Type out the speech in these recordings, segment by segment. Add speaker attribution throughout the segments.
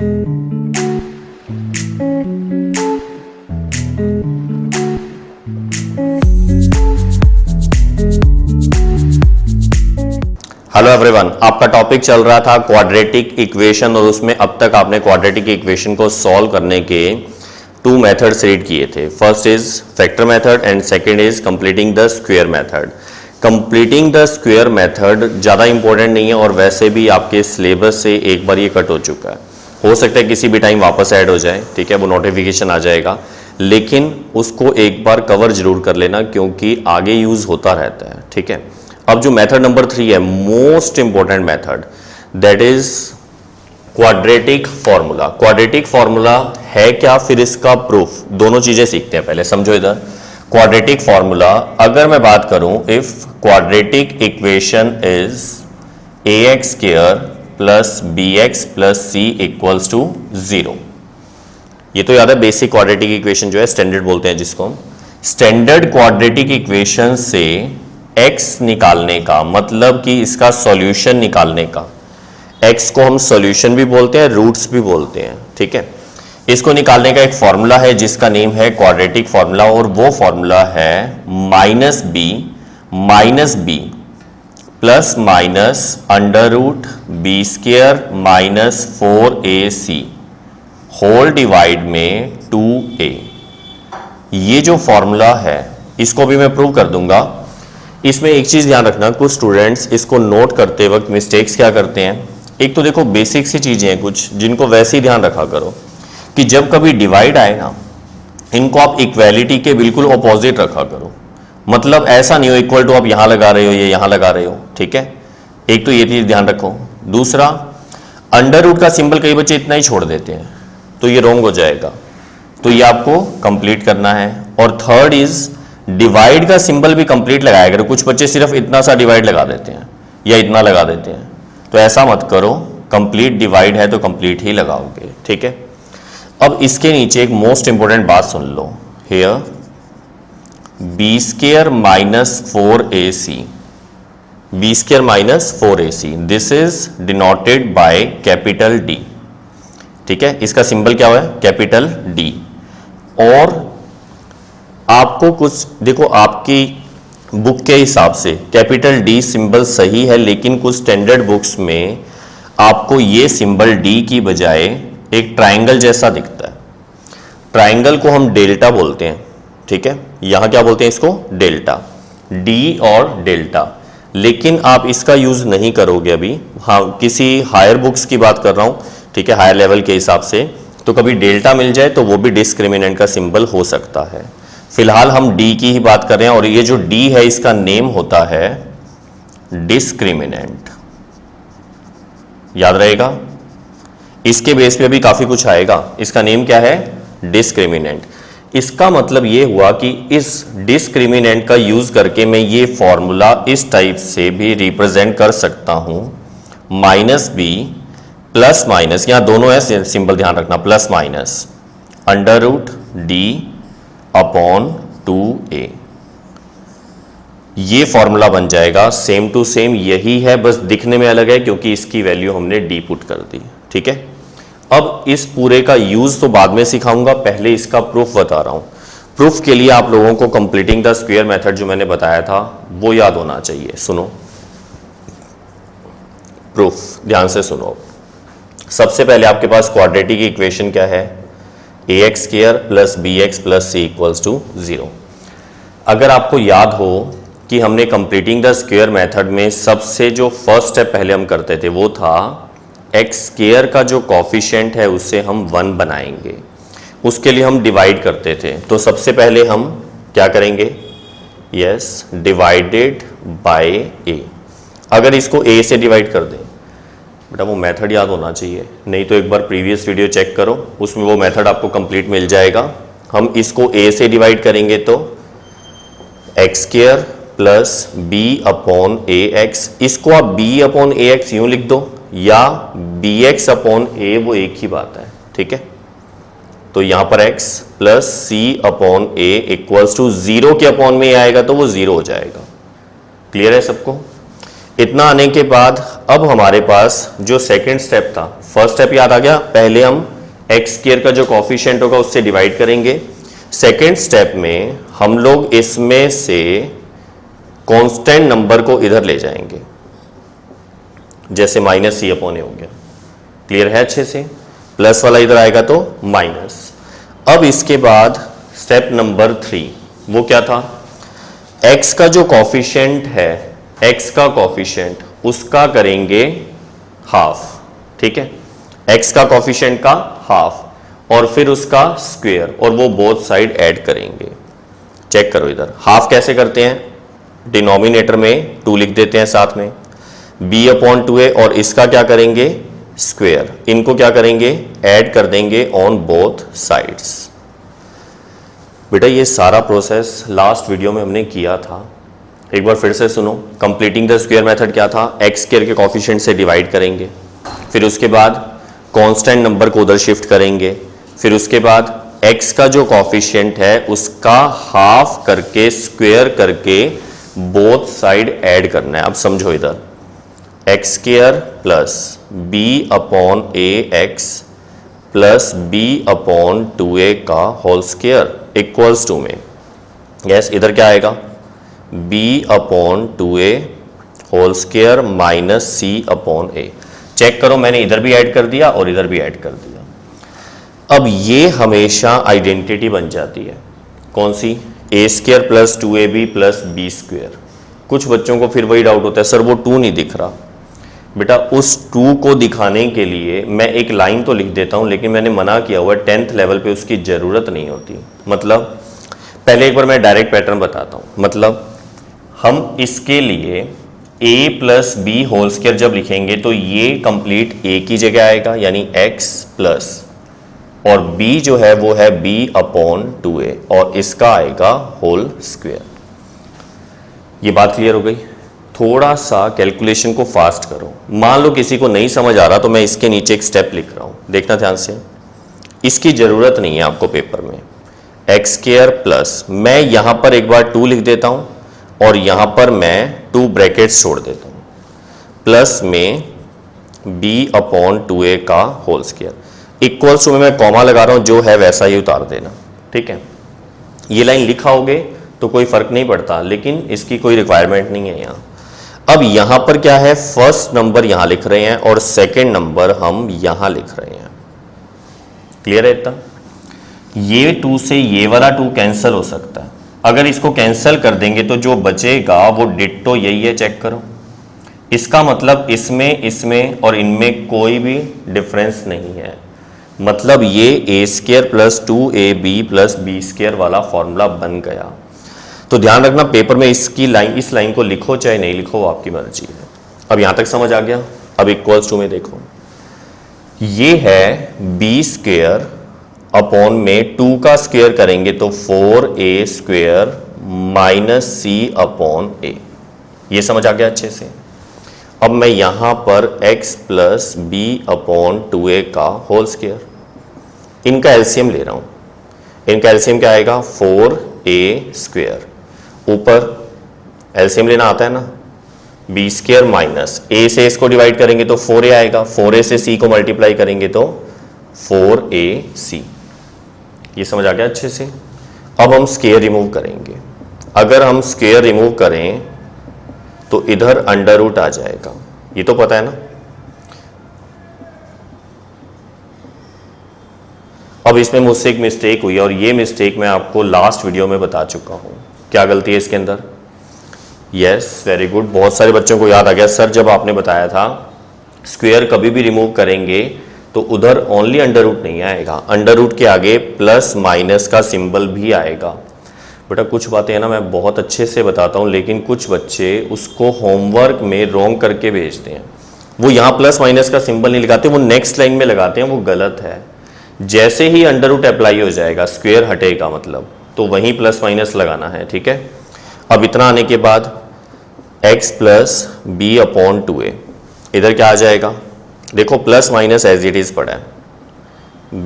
Speaker 1: Hello everyone, आपका topic चल रहा था क्वाड्रेटिक इक्वेशन और उसमें अब तक आपने क्वाड्रेटिक इक्वेशन को सॉल्व करने के टू मेथड्स रीड किए थे। First is factor method and second is completing the square method. Completing the square method ज़्यादा इंपॉर्टेंट नहीं है और वैसे भी आपके सिलेबस से एक बार ये कट हो चुका है। हो सकता है किसी भी टाइम वापस ऐड हो जाए, ठीक है, वो नोटिफिकेशन आ जाएगा, लेकिन उसको एक बार कवर जरूर कर लेना क्योंकि आगे यूज़ होता रहता है, ठीक है। अब जो मेथड नंबर 3 है, most important method, that is quadratic formula. Quadratic formula है क्या, फिर इसका प्रूफ, दोनों चीजें सीखते हैं। पहले समझो इधर क्वाड्रेटिक फॉर्मूला। अगर मैं बात करूं, if quadratic equation is ax square plus bx plus c equals to 0। ये तो याद है, बेसिक क्वाड्रेटिक इक्वेशन जो है, स्टैंडर्ड बोलते हैं जिसको हम। स्टैंडर्ड क्वाड्रेटिक इक्वेशन से x निकालने का मतलब कि इसका सॉल्यूशन निकालने का, x को हम सॉल्यूशन भी बोलते हैं, रूट्स भी बोलते हैं, ठीक है। इसको निकालने का एक फॉर्मूला है जिसका नेम है क्वाड्रेटिक फॉर्मूला और वो फॉर्मूला है minus B plus minus under root B square minus 4ac whole divide में 2a। ये जो फॉर्मूला है इसको भी मैं प्रूव कर दूंगा। इसमें एक चीज ध्यान रखना, कुछ स्टूडेंट्स इसको नोट करते वक्त मिस्टेक्स क्या करते हैं। एक तो देखो बेसिक सी चीजें हैं कुछ जिनको वैसे ही ध्यान रखा करो कि जब कभी डिवाइड आए ना, इनको आप इक्वालिटी के बिल्कुल ऑपोजिट रखा करो। मतलब ऐसा नहीं हो इक्वल टू आप यहां लगा रहे हो, ये यहां लगा रहे हो, ठीक है। एक तो ये चीज ध्यान रखो। दूसरा, अंडर रूट का सिंबल कई बच्चे इतना ही छोड़ देते हैं तो ये रॉन्ग हो जाएगा, तो ये आपको कंप्लीट करना है। और थर्ड इज डिवाइड का सिंबल भी कंप्लीट लगाया करो। कुछ बच्चे सिर्फ इतना सा डिवाइड लगा देते हैं या इतना लगा देते हैं, तो ऐसा मत करो। कंप्लीट डिवाइड है तो कंप्लीट ही लगाओगे, ठीक है। अब इसके नीचे एक मोस्ट इंपॉर्टेंट बात सुन लो, here b square minus 4ac, b square minus 4ac, this is denoted by capital D, ठीक है। इसका सिंबल क्या हुआ है, कैपिटल D। और आपको कुछ देखो, आपकी बुक के हिसाब से कैपिटल D सिंबल सही है, लेकिन कुछ स्टैंडर्ड बुक्स में आपको ये सिंबल D की बजाय एक ट्रायंगल जैसा दिखता है। ट्रायंगल को हम डेल्टा बोलते हैं, ठीक है। यहां क्या बोलते हैं इसको, डेल्टा, D और डेल्टा। लेकिन आप इसका यूज नहीं करोगे अभी, हाँ किसी हायर बुक्स की बात कर रहा हूं, ठीक है, हायर लेवल के हिसाब से। तो कभी डेल्टा मिल जाए तो वो भी डिस्क्रिमिनेंट का सिंबल हो सकता है। फिलहाल हम D की ही बात कर रहे हैं और ये जो D है इसका नेम होता है डिस्क्रिमिनेंट, याद रहेगा। इसके बेस पे भी काफी कुछ आएगा। इसका नेम क्या है, डिस्क्रिमिनेंट। इसका मतलब ये हुआ कि इस डिस्क्रिमिनेंट का यूज करके मैं ये फॉर्मूला इस टाइप से भी रिप्रेजेंट कर सकता हूं, माइनस बी प्लस माइनस, यहां दोनों है सिंबल ध्यान रखना, plus minus under root D upon 2a। ये फॉर्मूला बन जाएगा सेम टू सेम, यही है, बस दिखने में अलग है क्योंकि इसकी वैल्यू हमने D पुट कर दी, ठीक है। अब इस पूरे का यूज तो बाद में सिखाऊंगा, पहले इसका प्रूफ बता रहा हूं। प्रूफ के लिए आप लोगों को कंप्लीटिंग द स्क्वायर मेथड जो मैंने बताया था वो याद होना चाहिए। सुनो प्रूफ, ध्यान से सुनो। सबसे पहले आपके पास क्वाड्रेटिक इक्वेशन क्या है, ax square plus bx plus c equals to 0। अगर आपको याद हो कि हमने कंप्लीटिंग द स्क्वायर मेथड में सबसे जो फर्स्ट स्टेप पहले हम करते थे वो था x स्क्वायर का जो कॉफिशिएंट है उससे हम 1 बनाएंगे, उसके लिए हम डिवाइड करते थे। तो सबसे पहले हम क्या करेंगे, यस, डिवाइडेड बाय a। अगर इसको a से डिवाइड कर दें, बेटा वो मेथड याद होना चाहिए, नहीं तो एक बार प्रीवियस वीडियो चेक करो, उसमें वो मेथड आपको कंप्लीट मिल जाएगा। हम इसको a से डिवाइड करेंगे तो x square plus b upon ax, इसको आप b अपॉन ax यूं लिख दो या bx अपॉन a, वो एक ही बात है, ठीक है। तो यहां पर x plus c upon a equals to 0 के अपॉन में आएगा तो वो 0 हो जाएगा। क्लियर है सबको। इतना आने के बाद अब हमारे पास जो सेकंड स्टेप था, फर्स्ट स्टेप याद आ गया, पहले हम एक्स स्क्वायर का जो कॉफिशिएंट होगा उससे डिवाइड करेंगे। सेकंड स्टेप में हम लोग इसमें से कांस्टेंट नंबर को इधर ले जाएंगे, जैसे माइनस सी अपॉन ए हो गया। क्लियर है अच्छे से? प्लस वाला इधर आएगा तो माइनस। अब इसके बाद स्टेप नंबर 3 वो क्या था, x का जो कॉफिशिएंट है, x का कॉफिशिएंट उसका करेंगे हाफ। ठीक है, x का कॉफिशिएंट का हाफ और फिर उसका स्क्वायर, और वो बोथ साइड ऐड करेंगे। चेक करो इधर हाफ कैसे करते हैं, डिनोमिनेटर में 2 लिख देते हैं साथ में, b अपॉन 2a, और इसका क्या करेंगे स्क्वायर, इनको क्या करेंगे ऐड कर देंगे ऑन बोथ साइड्स। बेटा ये सारा प्रोसेस लास्ट वीडियो में हमने किया था, एक बार फिर से सुनो। कंप्लीटिंग द स्क्वायर मेथड क्या था, एक्स स्क्वायर के कॉफिशिएंट से डिवाइड करेंगे, फिर उसके बाद कांस्टेंट नंबर को उधर शिफ्ट करेंगे, फिर उसके बाद एक्स का जो कॉफिशिएंट है उसका हाफ करके स्क्वायर करके बोथ साइड ऐड करना है। अब समझो इधर x square plus b upon a x plus b upon 2a का होल स्क्वायर इक्वल्स टू में, यस इधर क्या आएगा b upon 2a whole square minus c upon a. Check करो मैंने इधर भी ऐड कर दिया और इधर भी ऐड कर दिया। अब ये हमेशा आइडेंटिटी बन जाती है, कौन सी, a square plus 2ab plus b square. कुछ बच्चों को फिर वही डाउट होता है सर वो 2 नहीं दिख रहा। बेटा उस 2 को दिखाने के लिए मैं एक लाइन तो लिख देता हूं, लेकिन मैंने मना किया हुआ है 10th लेवल पे उसकी जरूरत नहीं होती। मतलब पहले एक बार मैं डायरेक्ट पैटर्न बताता हूं। मतलब हम इसके लिए a plus B whole square जब लिखेंगे तो ये कंप्लीट a की जगह आएगा, यानी x प्लस, और b जो है वो है b अपॉन 2a, और इसका आएगा होल स्क्वायर। ये बात क्लियर हो गई? थोड़ा सा कैलकुलेशन को फास्ट करो। मान लो किसी को नहीं समझ आ रहा तो मैं इसके नीचे एक स्टेप लिख रहा हूं, देखना ध्यान से। इसकी जरूरत नहीं है आपको पेपर में। एक्स स्क्वायर प्लस, मैं यहां पर एक बार 2 लिख देता हूं और यहां पर मैं 2 ब्रैकेट्स छोड़ देता हूं, प्लस में b अपॉन 2a का होल स्क्वायर इक्वल्स टू में मैं कॉमा लगा रहा हूं, जो है वैसा ही उतार देना। ठीक है, ये लाइन लिखाओगे तो कोई फर्क नहीं पड़ता, लेकिन इसकी कोई रिक्वायरमेंट नहीं है यहां। अब यहां पर क्या है, फर्स्ट नंबर यहां लिख रहे हैं और सेकंड नंबर हम यहां लिख रहे हैं। क्लियर है इतना? ये 2 से ये वाला 2 कैंसिल हो सकता है। अगर इसको कैंसिल कर देंगे तो जो बचेगा वो डिट्टो यही है, चेक करो। इसका मतलब इसमें, इसमें और इनमें कोई भी डिफरेंस नहीं है। मतलब ये a square plus 2ab plus b square वाला फॉर्मूला बन गया। तो ध्यान रखना पेपर में इसकी लाइन, इस लाइन को लिखो चाहे नहीं लिखो, वो आपकी मर्जी है। अब यहां तक समझ आ गया? अब इक्वल्स टू में देखो, ये है बी स्क्वायर अपॉन में 2 का स्क्वायर करेंगे तो 4a square minus c upon ए। ये समझ आ गया अच्छे से? अब मैं यहां पर x plus b upon 2a का होल स्क्वायर, इनका एलसीएम ले रहा हूं। इनका एलसीएम क्या आएगा, 4a स्क्वायर, ऊपर एलसीएम लेना आता है ना, बी स्क्वायर माइनस ए से इसको डिवाइड करेंगे तो 4a आएगा, 4a से c को मल्टीप्लाई करेंगे तो 4ac। ये समझ आ गया अच्छे से? अब हम स्क्वायर रिमूव करेंगे। अगर हम स्क्वायर रिमूव करें तो इधर अंडर रूट आ जाएगा, ये तो पता है ना। अब इसमें मुझसे एक मिस्टेक हुई और ये मिस्टेक मैं आपको लास्ट वीडियो में बता चुका हूं। क्या गलती है इसके अंदर? यस, वेरी गुड, बहुत सारे बच्चों को याद आ गया। सर जब आपने बताया था स्क्वायर कभी भी रिमूव करेंगे तो उधर ओनली अंडर रूट नहीं आएगा, अंडर रूट के आगे प्लस माइनस का सिंबल भी आएगा। बेटा कुछ बातें हैं ना मैं बहुत अच्छे से बताता हूं, लेकिन कुछ बच्चे उसको होमवर्क में रॉन्ग करके भेजते हैं। वो यहाँ प्लस माइनस का सिंबल नहीं लगाते, वो नेक्स्ट लाइन में लगाते हैं, वो गलत है। जैसे ही अंडर रूट अप्लाई हो जाएगा, स्क्वायर हटेगा मतलब, तो वहीं प्लस माइनस लगाना है। ठीक है, अब इतना आने के बाद x plus b upon 2a, इधर क्या आ जाएगा, देखो plus minus as it is पड़ा है,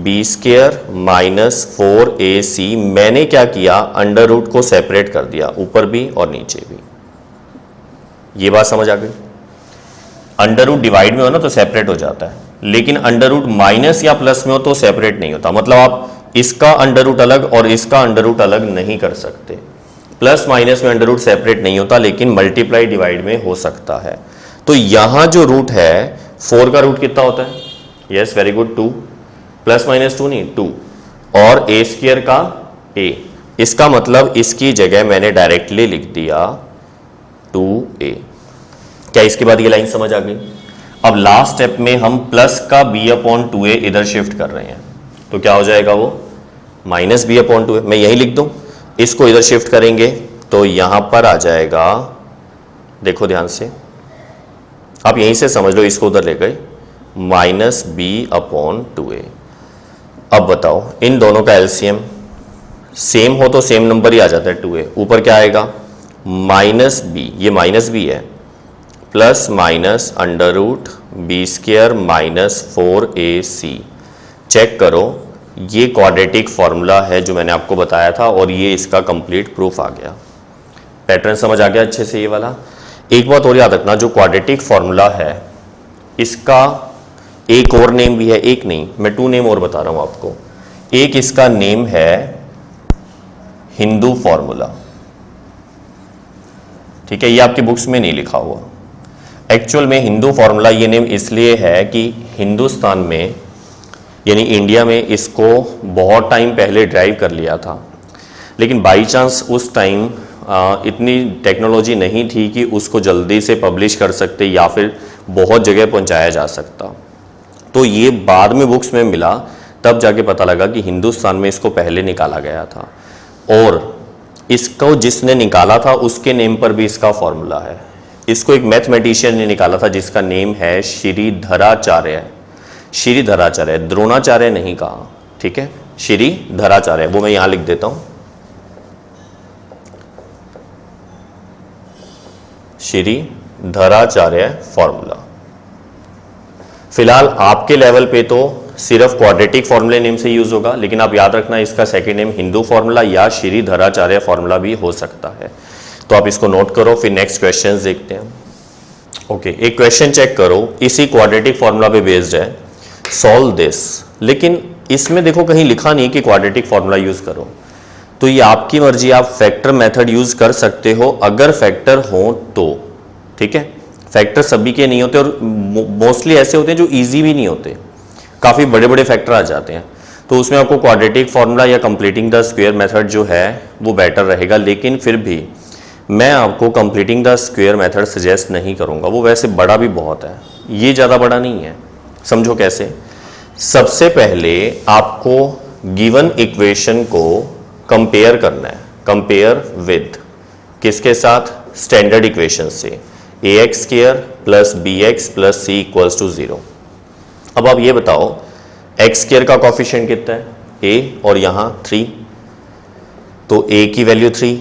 Speaker 1: बी स्क्वायर माइनस 4ac। मैंने क्या किया, अंडर रूट को सेपरेट कर दिया, ऊपर भी और नीचे भी। ये बात समझ आ गई? अंडर रूट डिवाइड में हो ना तो सेपरेट हो जाता है, लेकिन अंडर रूट माइनस या प्लस में हो तो सेपरेट नहीं होता। मतलब आप इसका अंडर रूट अलग और इसका अंडर रूट अलग नहीं कर सकते। प्लस माइनस में अंडर रूट सेपरेट नहीं होता, लेकिन मल्टीप्लाई डिवाइड में हो सकता है। तो यहां जो रूट है 4 का रूट कितना होता है? Yes, very good, 2। Plus minus 2 नहीं, 2। और ए स्क्वायर का a, इसका मतलब इसकी जगह मैंने डायरेक्टली लिख दिया 2a। क्या इसके बाद ये लाइन समझ आ गई? अब लास्ट स्टेप में हम प्लस का b/2a इधर शिफ्ट कर रहे हैं, तो क्या हो जाएगा वो? Minus b/2a। मैं यही लिख दूं, इसको इधर शिफ्ट करेंगे तो यहां पर आ जाएगा, देखो ध्यान से, आप यहीं से समझ लो, इसको उधर ले गए, माइनस b/2a। अब बताओ इन दोनों का एलसीएम सेम हो तो सेम नंबर ही आ जाता है 2a। ऊपर क्या आएगा? माइनस b, ये माइनस b है, plus minus under root B square minus 4ac। Check करो, ये क्वाड्रेटिक फॉर्मूला है जो मैंने आपको बताया था और ये इसका कंप्लीट प्रूफ आ गया। पैटर्न समझ आ गया अच्छे से ये वाला? एक बात और याद रखना, जो क्वाड्रेटिक फॉर्मूला है इसका एक और नेम भी है, एक नहीं, मैं 2 नेम और बता रहा हूं आपको। एक इसका नेम है हिंदू फॉर्मूला, ठीक है, ये आपकी बुक्स में नहीं लिखा हुआ। एक्चुअल में हिंदू फॉर्मूला ये नेम इसलिए है कि हिंदुस्तान में यानी इंडिया में इसको बहुत टाइम पहले ड्राइव कर लिया था, लेकिन बाई चांस उस टाइम इतनी टेक्नोलॉजी नहीं थी कि उसको जल्दी से पब्लिश कर सकते या फिर बहुत जगह पहुंचाया जा सकता। तो ये बाद में बुक्स में मिला, तब जाके पता लगा कि हिंदुस्तान में इसको पहले निकाला गया था और इसको जिसने निकाला था उसके नेम पर भी इसका फॉर्मूला है। इसको एक मैथमेटिशियन ने निकाला था जिसका नेम है श्रीधराचार्य। श्रीधराचार्य, द्रोणाचार्य नहीं कहा, ठीक है, श्रीधराचार्य। वो मैं यहां लिख देता हूं, श्रीधराचार्य फॉर्मूला। फिलहाल आपके लेवल पे तो सिर्फ क्वाड्रेटिक फॉर्मूले नेम से यूज होगा, लेकिन आप याद रखना इसका सेकंड नेम हिंदू फॉर्मूला या श्रीधराचार्य फॉर्मूला भी हो सकता है। तो आप इसको नोट करो, फिर नेक्स्ट क्वेश्चंस देखते हैं। ओके, एक क्वेश्चन चेक करो, इसी क्वाड्रेटिक फॉर्मूला पे बेस्ड है, सॉल्व दिस। लेकिन इसमें देखो कहीं लिखा नहीं कि क्वाड्रेटिक फॉर्मूला यूज करो, तो ये आपकी मर्जी, आप फैक्टर मेथड यूज कर सकते हो अगर फैक्टर हो तो, ठीक है। फैक्टर सभी के नहीं होते और मोस्टली ऐसे होते हैं जो इजी भी नहीं होते, काफ़ी बड़े बड़े फैक्टर आ जाते हैं, तो उसमें आपको क्वाड्रेटिक फॉर्मूला या कंप्लीटिंग द स्क्वायर मेथड जो है वो बेटर रहेगा। लेकिन फिर भी मैं आपको completing the square method suggest नहीं करूंगा, वो वैसे बड़ा भी बहुत है, ये ज़्यादा बड़ा नहीं है। समझो कैसे, सबसे पहले आपको गिवन इक्वेशन को कंपेयर करना है। कंपेयर विद किसके साथ? स्टैंडर्ड इक्वेशन से, ax square plus bx plus c equals to 0। अब आप ये बताओ x स्क्वायर का कॉफिशिएंट कितना है? a, और यहाँ 3, तो a की वैल्यू 3,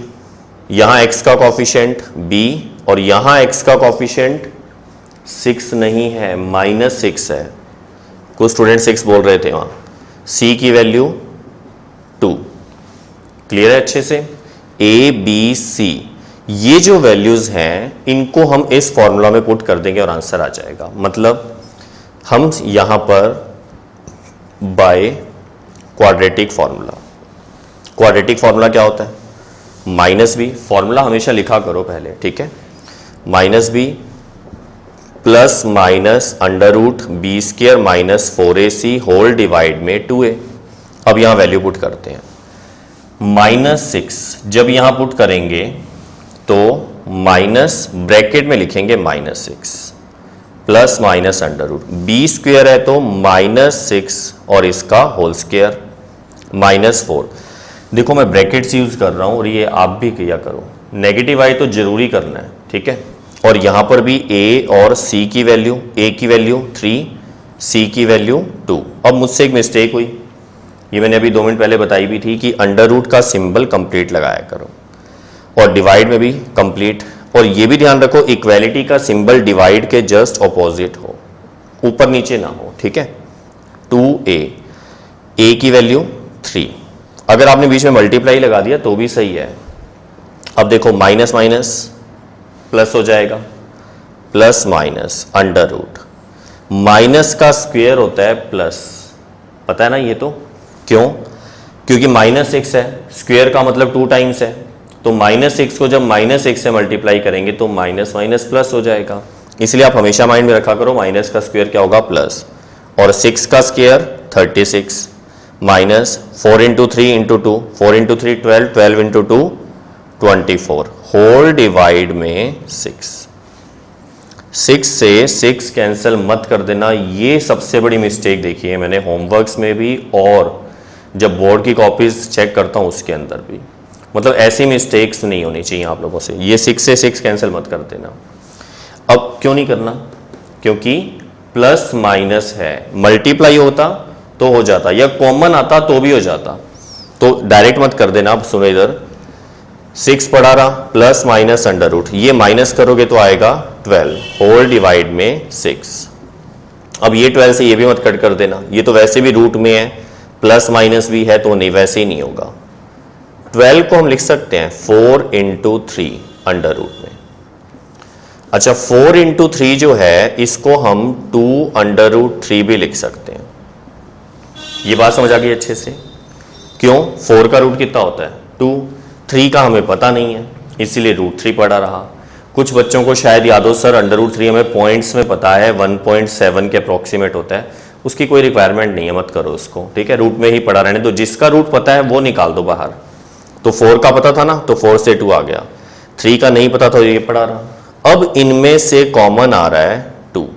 Speaker 1: यहाँ x का कॉफिशिएंट b और यहाँ x का कॉफिशिएंट 6 नहीं है, -6 है। कुछ स्टूडेंट 6 बोल रहे थे वहाँ। c की वैल्यू 2। क्लियर है अच्छे से? a b c ये जो वैल्यूज हैं इनको हम इस फॉर्मूला में पुट कर देंगे और आंसर आ जाएगा। मतलब हम यहां पर bye quadratic formula, quadratic formula क्या होता है? -b, फॉर्मूला हमेशा लिखा करो पहले, ठीक है, -b plus minus under root B square minus 4ac whole divide में 2a। अब यहां वैल्यू पुट करते हैं, -6 जब यहां पुट करेंगे तो माइनस ब्रैकेट में लिखेंगे -6 plus minus under root B square है तो -6 और इसका होल स्क्वायर -4। देखो मैं ब्रैकेट्स यूज कर रहा हूं और ये आप भी किया करो, नेगेटिव आई तो जरूरी करना है, ठीक है। और यहां पर भी a और c की वैल्यू, a की वैल्यू 3, c की वैल्यू 2। अब मुझसे एक मिस्टेक हुई, ये मैंने अभी 2 मिनट पहले बताई भी थी कि अंडर रूट का सिंबल कंप्लीट लगाया करो और डिवाइड में भी कंप्लीट। और ये भी ध्यान रखो इक्वालिटी का सिंबल डिवाइड के जस्ट ऑपोजिट हो, ऊपर नीचे ना हो, ठीक है। 2a, a की वैल्यू 3, अगर आपने बीच में मल्टीप्लाई लगा दिया तो भी सही है। अब देखो माइनस माइनस प्लस हो जाएगा, plus minus under root, minus का स्क्वायर होता है प्लस, पता है ना ये तो, क्यों? क्योंकि माइनस एक्स है, स्क्वायर का मतलब 2 टाइम्स है, तो माइनस एक्स को जब माइनस एक्स से मल्टीप्लाई करेंगे तो माइनस माइनस प्लस हो जाएगा। इसलिए आप हमेशा माइंड में रखा करो माइनस का स्क्वायर क्या होगा, प्लस, और 6 का square 36 minus 4 into 3 into 2, 4 into 3 12, 12 into 2 24, whole divide में 6 से 6 कैंसिल मत कर देना। ये सबसे बड़ी मिस्टेक देखी है मैंने होमवर्क्स में भी और जब बोर्ड की कॉपीज चेक करता हूं उसके अंदर भी, मतलब ऐसी मिस्टेक्स नहीं होनी चाहिए आप लोगों से। ये 6 से 6 कैंसिल मत कर देना। अब क्यों नहीं करना? क्योंकि प्लस माइनस है, मल्टीप्लाई होता तो हो जाता या कॉमन आता तो भी हो जाता, तो डायरेक्ट मत कर देना। अब सुनो इधर 6 पढ़ा रहा प्लस माइनस अंडर रूट, ये माइनस करोगे तो आएगा 12 होल डिवाइड में 6। अब ये 12 से ये भी मत कट कर देना, ये तो वैसे भी रूट में है, प्लस माइनस भी है तो नहीं, वैसे ही नहीं होगा। 12 को हम लिख सकते हैं 4 इंटू 3 अंडर रूट में। अच्छा 4 इंटू 3 जो है इसको हम 2 अंडर रूट 3 भी लिख सकते हैं। ये बात समझ आ गई अच्छे से? क्यों? 4 का रूट कितना होता है 2, 3 का हमें पता नहीं है इसीलिए रूट 3 पढ़ा रहा। कुछ बच्चों को शायद याद हो सर अंडर रूट 3 हमें पॉइंट्स में पता है 1.7 के अप्रोक्सीमेट होता है, उसकी कोई रिक्वायरमेंट नहीं है, मत करो उसको, ठीक है, रूट में ही पढ़ा रहने दो। जिसका रूट पता है वो निकाल दो बाहर। तो 4 का पता था ना, तो 4 से 2 आ गया, 3 का नहीं पता था ये पढ़ा रहा। अब इनमें से कॉमन आ रहा है 2,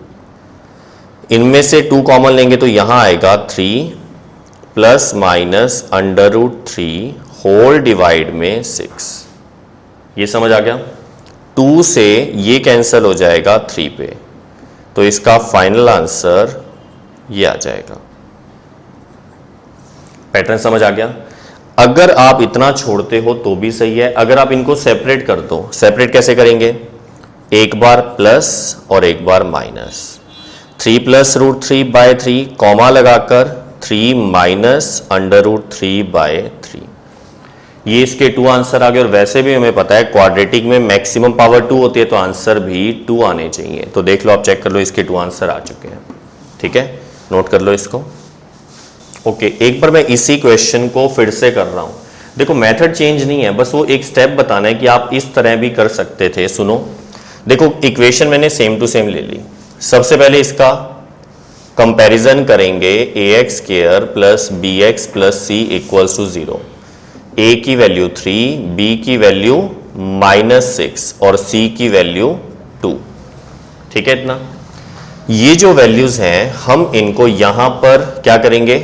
Speaker 1: इनमें से 2 कॉमन लेंगे तो यहां आएगा 3 plus minus under root 3 whole divide में 6। ये समझ आ गया? 2 से ये कैंसिल हो जाएगा 3 पे, तो इसका फाइनल आंसर ये आ जाएगा। पैटर्न समझ आ गया? अगर आप इतना छोड़ते हो तो भी सही है, अगर आप इनको सेपरेट कर दो, सेपरेट कैसे करेंगे? एक बार प्लस और एक बार minus, 3 plus root 3 by 3 comma लगाकर 3 माइनस अंडर रूट 3 बाय 3, ये इसके 2 आंसर आ गए। और वैसे भी हमें पता है क्वाड्रेटिक में मैक्सिमम पावर 2 होती है तो आंसर भी 2 आने चाहिए। तो देख लो, आप चेक कर लो, इसके 2 आंसर आ चुके हैं, ठीक है, नोट कर लो इसको। ओके, एक बार मैं इसी क्वेश्चन को फिर से कर रहा हूं, देखो मेथड चेंज नहीं है, बस वो एक स्टेप बताना है कि आप इस तरह भी कर सकते थे। सुनो, देखो इक्वेशन मैंने सेम टू सेम ले ली। सबसे पहले इसका कंपैरिजन करेंगे, ax square plus bx plus c equals to 0। a की वैल्यू 3, b की वैल्यू -6 और c की वैल्यू 2, ठीक है इतना। ये जो वैल्यूज हैं हम इनको यहां पर क्या करेंगे?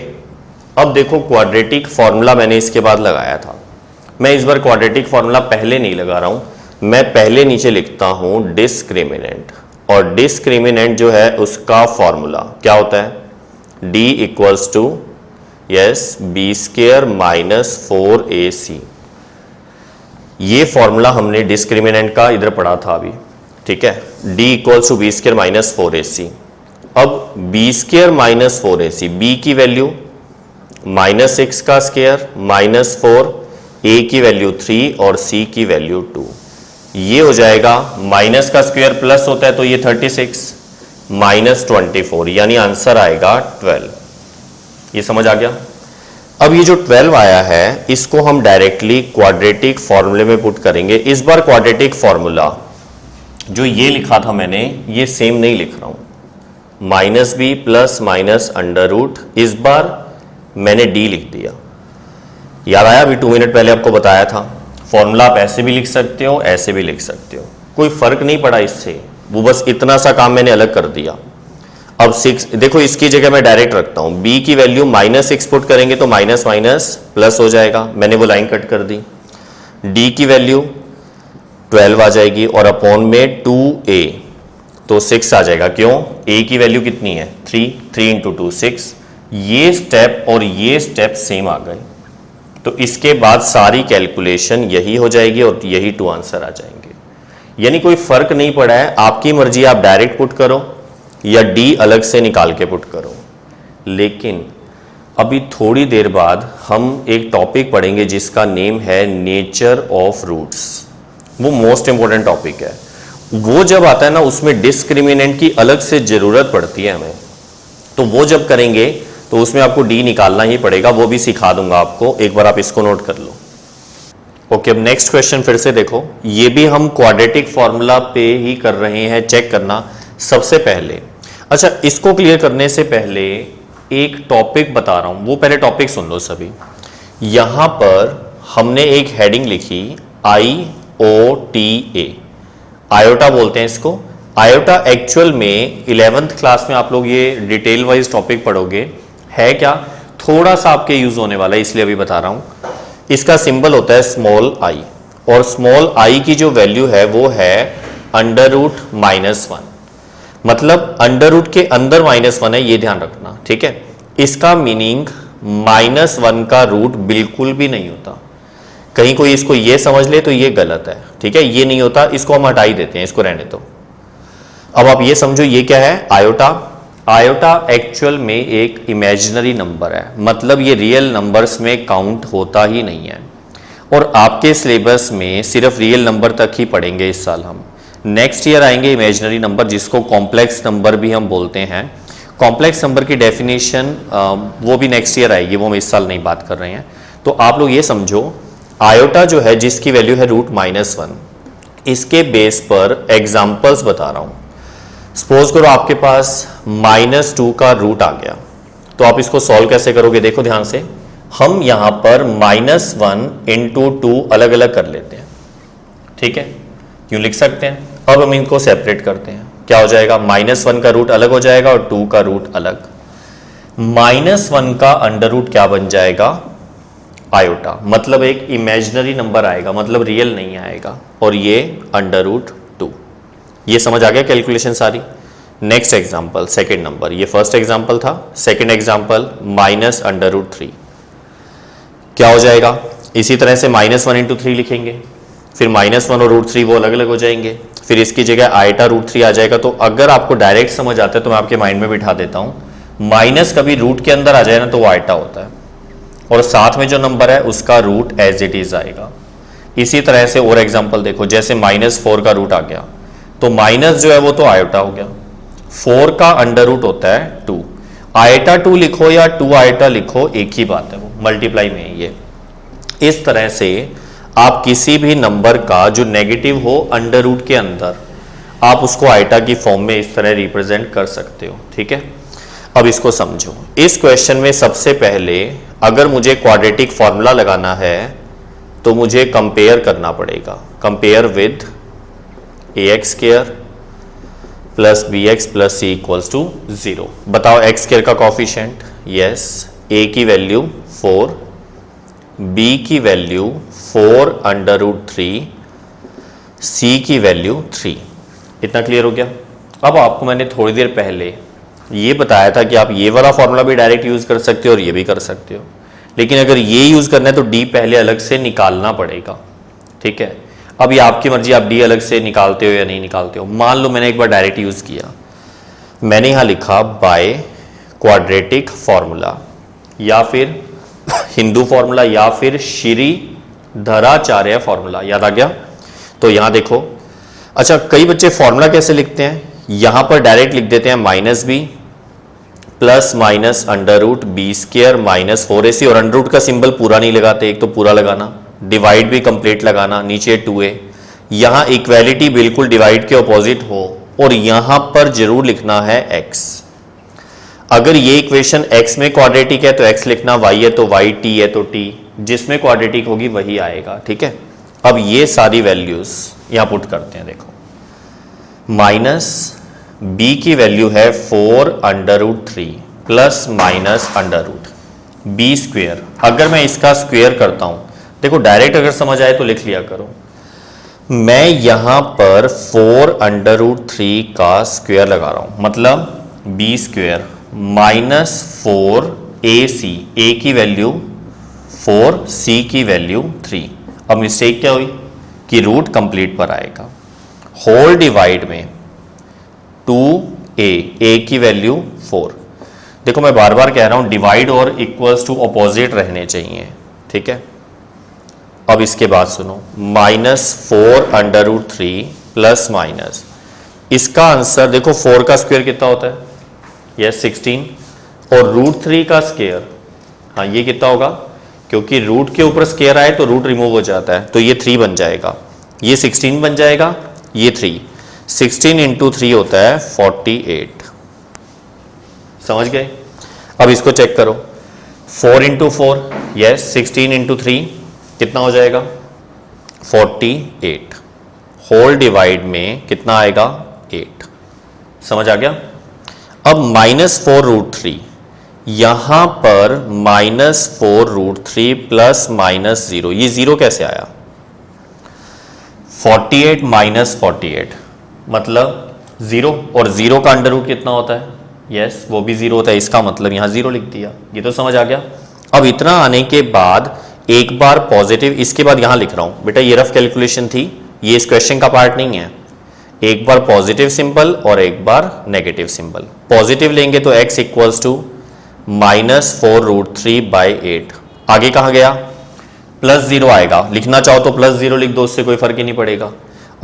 Speaker 1: अब देखो क्वाड्रेटिक फॉर्मूला मैंने इसके बाद लगाया था, मैं इस बार क्वाड्रेटिक फॉर्मूला पहले नहीं लगा रहा हूं, मैं पहले नीचे लिखता हूं डिस्क्रिमिनेंट, और डिस्क्रिमिनेंट जो है उसका फॉर्मूला क्या होता है? d equals to yes B square minus 4ac। ये फॉर्मूला हमने डिस्क्रिमिनेंट का इधर पढ़ा था अभी, ठीक है, d equals to B square minus 4ac। अब B square minus 4ac, b की वैल्यू -6 का स्क्वायर -4, a की वैल्यू 3 और c की वैल्यू 2, ये हो जाएगा माइनस का स्क्वायर प्लस होता है तो ये 36 -24, यानी आंसर आएगा 12। ये समझ आ गया? अब ये जो 12 आया है इसको हम डायरेक्टली क्वाड्रेटिक फॉर्मूले में पुट करेंगे। इस बार क्वाड्रेटिक फॉर्मूला जो ये लिखा था मैंने, ये सेम नहीं लिख रहा हूं, -b plus minus under root, इस बार मैंने d लिख दिया। याद आया? अभी 2 मिनट पहले आपको बताया था, फॉर्मूला आप ऐसे भी लिख सकते हो, ऐसे भी लिख सकते हो, कोई फर्क नहीं पड़ा इससे, वो बस इतना सा काम मैंने अलग कर दिया। अब 6 देखो, इसकी जगह मैं डायरेक्ट रखता हूं, b की वैल्यू -6 पुट करेंगे तो माइनस माइनस प्लस हो जाएगा, मैंने वो लाइन कट कर दी। d की वैल्यू 12 आ जाएगी और अपॉन में 2a, तो 6 आ जाएगा। क्यों? a की वैल्यू कितनी है 3 इंटू 2 6। ये स्टेप और ये स्टेप सेम आ गए, तो इसके बाद सारी कैलकुलेशन यही हो जाएगी और यही 2 आंसर आ जाएंगे। यानी कोई फर्क नहीं पड़ा है, आपकी मर्जी, आप डायरेक्ट पुट करो या d अलग से निकाल के पुट करो। लेकिन अभी थोड़ी देर बाद हम एक टॉपिक पढ़ेंगे जिसका नेम है नेचर ऑफ रूट्स। वो मोस्ट इंपॉर्टेंट टॉपिक है वो जब आता है ना उसमें डिस्क्रिमिनेंट की अलग से जरूरत पड़ती है हमें, तो वो जब करेंगे तो उसमें आपको डी निकालना ही पड़ेगा, वो भी सिखा दूंगा आपको, एक बार आप इसको नोट कर लो। ओके, अब नेक्स्ट क्वेश्चन फिर से देखो, ये भी हम क्वाड्रेटिक फॉर्मूला पे ही कर रहे हैं, चेक करना सबसे पहले। अच्छा, इसको क्लियर करने से पहले एक टॉपिक बता रहा हूं, वो पहले टॉपिक सुन लो सभी। यहां पर हमने एक हेडिंग लिखी IOTA, आयोटा बोलते हैं इसको। आयोटा एक्चुअल में 11th क्लास में आप लोग ये डिटेल वाइज टॉपिक पढ़ोगे, है क्या, थोड़ा सा आपके यूज होने वाला है, इसलिए अभी बता रहा हूं। इसका सिंबल होता है स्मॉल i, और स्मॉल i की जो वैल्यू है वो है √-1, मतलब अंडर रूट के अंदर -1 है, ये ध्यान रखना, ठीक है। इसका मीनिंग -1 का रूट बिल्कुल भी नहीं होता। कहीं कोई इसको ये समझ ले तो ये गलत है, ठीक है, ये नहीं होता, इसको हम हटा ही देते हैं, इसको रहने दो। अब आप ये समझो ये क्या है, आयोटा। आयोटा एक्चुअल में एक इमेजिनरी नंबर है, मतलब ये रियल नंबर्स में काउंट होता ही नहीं है, और आपके सिलेबस में सिर्फ रियल नंबर तक ही पढ़ेंगे इस साल हम। नेक्स्ट ईयर आएंगे इमेजिनरी नंबर, जिसको कॉम्प्लेक्स नंबर भी हम बोलते हैं। कॉम्प्लेक्स नंबर की डेफिनेशन वो भी नेक्स्ट ईयर आएगी, वो हम इस साल नहीं बात कर रहे हैं। तो आप लोग ये समझो, आयोटा जो है जिसकी वैल्यू है √-1, इसके बेस पर एग्जाम्पल्स बता रहा हूं। सपोज करो आपके पास -2 का रूट आ गया, तो आप इसको सॉल्व कैसे करोगे, देखो ध्यान से। हम यहां पर -1 × 2 अलग अलग कर लेते हैं, ठीक है, यूं लिख सकते हैं। अब हम इनको सेपरेट करते हैं, क्या हो जाएगा, -1 का रूट अलग हो जाएगा और 2 का रूट अलग। -1 का अंडर रूट क्या बन जाएगा, आयोटा, मतलब एक इमेजिनरी नंबर आएगा, मतलब रियल नहीं आएगा, और ये √2। ये समझ आ गया कैलकुलेशन सारी। नेक्स्ट एग्जांपल, सेकंड नंबर, ये फर्स्ट एग्जांपल था, सेकंड एग्जांपल -√3, क्या हो जाएगा, इसी तरह से -1 × 3 लिखेंगे, फिर -1 और √3 वो अलग अलग हो जाएंगे, फिर इसकी जगह आयटा √3 आ जाएगा। तो अगर आपको डायरेक्ट समझ आता है तो मैं आपके माइंड में बिठा देता हूं, माइनस कभी रूट के अंदर आ जाए ना तो वो आयटा होता है, और साथ में जो नंबर है उसका रूट एज इट इज आएगा। इसी तरह से और एग्जांपल देखो, जैसे -4 का रूट आ गया, तो माइनस जो है वो तो आयोटा हो गया, 4 का अंडर रूट होता है 2, आयटा 2 लिखो या 2 आयटा लिखो एक ही बात है, वो मल्टीप्लाई में है ये। इस तरह से आप किसी भी नंबर का जो नेगेटिव हो अंडर रूट के अंदर, आप उसको आयटा की फॉर्म में इस तरह रिप्रेजेंट कर सकते हो, ठीक है। अब इसको समझो, इस क्वेश्चन में सबसे पहले अगर मुझे क्वाड्रेटिक फॉर्मूला लगाना है तो मुझे कंपेयर करना पड़ेगा, compare with ax² plus bx plus c equals to 0। बताओ x² का कॉफिशिएंट, यस, a की वैल्यू 4, b की वैल्यू 4√3, c की वैल्यू 3। इतना क्लियर हो गया। अब आपको मैंने थोड़ी देर पहले ये बताया था कि आप ये वाला फॉर्मूला भी डायरेक्ट यूज कर सकते हो और ये भी कर सकते हो, लेकिन अगर ये यूज करना है तो d पहले अलग से निकालना पड़ेगा, ठीक है। अब ये आपकी मर्जी, आप d अलग से निकालते हो या नहीं निकालते हो। मान लो मैंने एक बार डायरेक्ट यूज किया, मैंने यहां लिखा बाय क्वाड्रेटिक फॉर्मूला, या फिर हिंदू फॉर्मूला, या फिर श्रीधराचार्य फॉर्मूला, याद आ गया। तो यहां देखो, अच्छा कई बच्चे फॉर्मूला कैसे लिखते हैं, यहां पर डायरेक्ट लिख देते हैं -b plus minus √b² - 4ac, और अंडर रूट का सिंबल पूरा नहीं लगाते, एक तो पूरा लगाना, डिवाइड भी कंप्लीट लगाना, नीचे 2a। यहां इक्वालिटी बिल्कुल डिवाइड के ऑपोजिट हो, और यहां पर जरूर लिखना है x। अगर ये इक्वेशन x में क्वाड्रेटिक है तो x लिखना, y है तो y, t है तो t, जिसमें क्वाड्रेटिक होगी वही आएगा, ठीक है। अब ये सारी वैल्यूज यहां पुट करते हैं, देखो, -b की वैल्यू है 4√3 प्लस माइनस √b²। अगर मैं इसका स्क्वायर करता हूं, देखो डायरेक्ट अगर समझ आए तो लिख लिया करो, मैं यहां पर 4√3 का स्क्वायर लगा रहा हूं, मतलब b² -4ac, a की वैल्यू 4, c की वैल्यू 3। अब मिस्टेक क्या हुई कि रूट कंप्लीट पर आएगा, होल डिवाइड में 2a, a की वैल्यू 4। देखो मैं बार बार कह रहा हूं डिवाइड और इक्वल्स टू अपोजिट रहने चाहिए, ठीक है। अब इसके बाद सुनो, -4√3 प्लस माइनस, इसका आंसर देखो 4 का स्क्वायर कितना होता है, यस 16, और √3 का स्क्वायर, हाँ ये कितना होगा, क्योंकि रूट के ऊपर स्क्वायर आए तो रूट रिमूव हो जाता है, तो ये 3 बन जाएगा, ये 16 बन जाएगा, ये 3, 16 इंटू 3 होता है 48। समझ गए? अब इसको चेक करो, 4 इंटू 4, यस 16 इंटू 3 कितना हो जाएगा 48, होल डिवाइड में कितना आएगा 8। समझ आ गया? अब -4√3, यहां पर -4√3 प्लस -0, ये 0 कैसे आया, 48 माइनस 48 मतलब 0, और 0 का अंडर रूट कितना होता है, यस वो भी 0 होता है, इसका मतलब यहां 0 लिख दिया। ये तो समझ आ गया। अब इतना आने के बाद एक बार पॉजिटिव, इसके बाद यहां लिख रहा हूं बेटा, ये रफ कैलकुलेशन थी, ये इस क्वेश्चन का पार्ट नहीं है। एक बार पॉजिटिव सिंबल और एक बार नेगेटिव सिंबल। पॉजिटिव लेंगे तो x इक्वल्स टू -4√3/8, आगे कहां गया, +0 आएगा, लिखना चाहो तो +0 लिख दो, उससे कोई फर्क ही नहीं पड़ेगा।